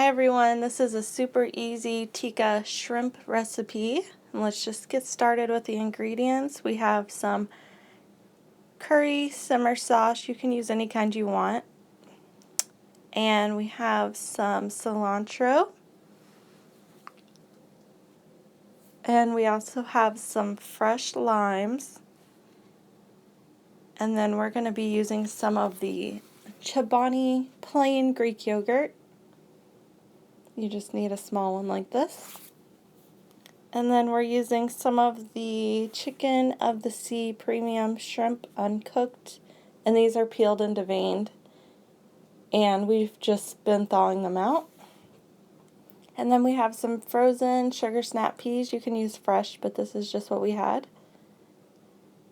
everyone, this is a super easy tikka shrimp recipe. And let's just get started with the ingredients. We have some curry simmer sauce. You can use any kind you want. And we have some cilantro. And we also have some fresh limes. And then we're going to be using some of the Chobani plain Greek yogurt. You just need a small one like this. And then we're using some of the Chicken of the Sea premium shrimp uncooked, and these are peeled and deveined. And we've just been thawing them out. And then we have some frozen sugar snap peas. You can use fresh, but this is just what we had.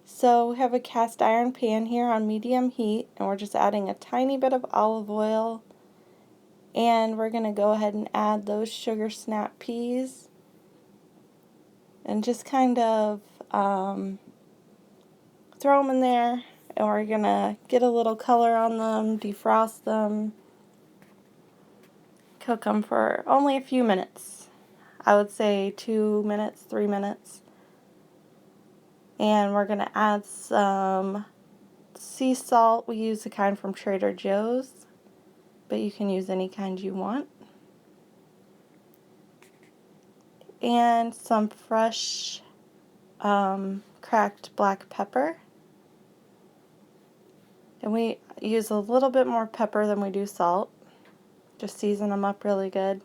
So we have a cast iron pan here on medium heat, and we're just adding a tiny bit of olive oil. And we're going to go ahead and add those sugar snap peas. And just kind of throw them in there, and we're going to get a little color on them, defrost them, cook them for only a few minutes. I would say 2 minutes, 3 minutes. And we're going to add some sea salt. We use the kind from Trader Joe's, but you can use any kind you want. And some fresh cracked black pepper. And we use a little bit more pepper than we do salt. Just season them up really good.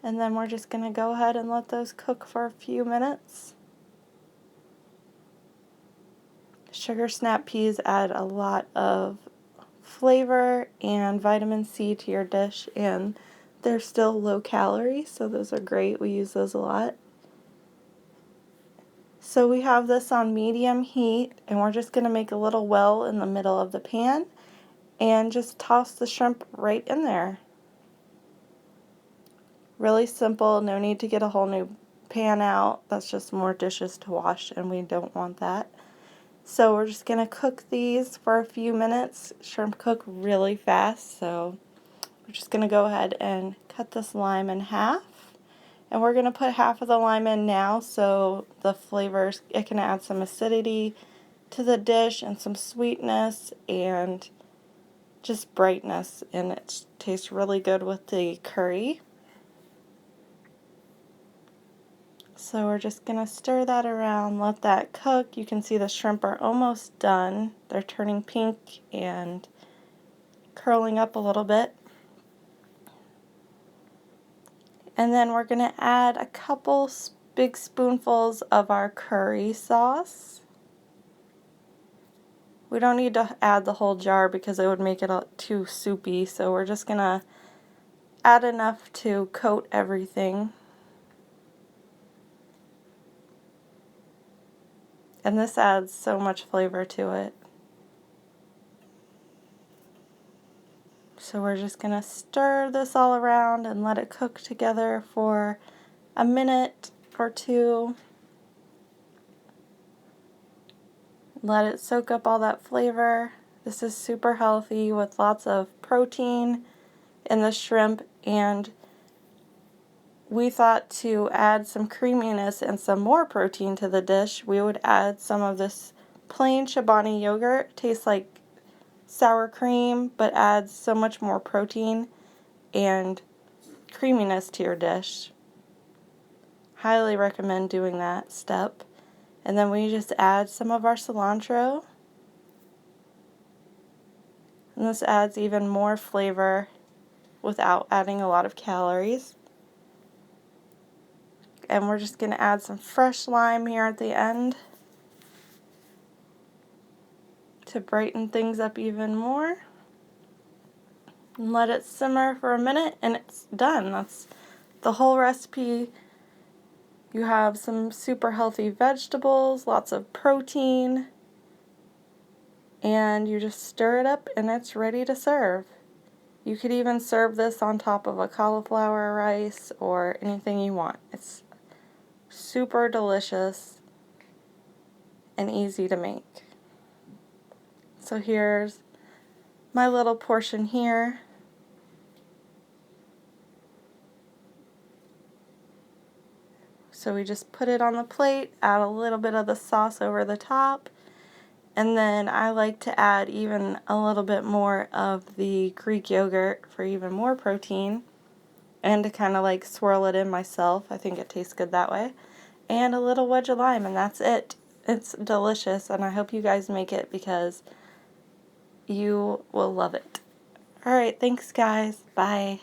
And then we're just going to go ahead and let those cook for a few minutes. Sugar snap peas add a lot of flavor and vitamin C to your dish, and they're still low calorie, so those are great. We use those a lot. So we have this on medium heat, and we're just going to make a little well in the middle of the pan and just toss the shrimp right in there. Really simple, no need to get a whole new pan out. That's just more dishes to wash, and we don't want that. So we're just going to cook these for a few minutes. Shrimp cook really fast, so we're just going to go ahead and cut this lime in half. And we're going to put half of the lime in now, so the flavors, it can add some acidity to the dish and some sweetness and just brightness, and it tastes really good with the curry. So we're just going to stir that around, let that cook. You can see the shrimp are almost done. They're turning pink and curling up a little bit. And then we're going to add a couple big spoonfuls of our curry sauce. We don't need to add the whole jar because it would make it too soupy, so we're just going to add enough to coat everything. And this adds so much flavor to it. So we're just going to stir this all around and let it cook together for a minute or two. Let it soak up all that flavor. This is super healthy with lots of protein in the shrimp, and we thought to add some creaminess and some more protein to the dish, we would add some of this plain Chobani yogurt. Tastes like sour cream, but adds so much more protein and creaminess to your dish. Highly recommend doing that step. And then we just add some of our cilantro. And this adds even more flavor without adding a lot of calories. And we're just going to add some fresh lime here at the end to brighten things up even more. And let it simmer for a minute, and it's done. That's the whole recipe. You have some super healthy vegetables, lots of protein, and you just stir it up and it's ready to serve. You could even serve this on top of a cauliflower rice or anything you want. It's super delicious and easy to make. So here's my little portion here. So we just put it on the plate, add a little bit of the sauce over the top, and then I like to add even a little bit more of the Greek yogurt for even more protein, and to kind of like swirl it in myself. I think it tastes good that way. And a little wedge of lime, and that's it. It's delicious, and I hope you guys make it because you will love it. Alright, thanks guys. Bye.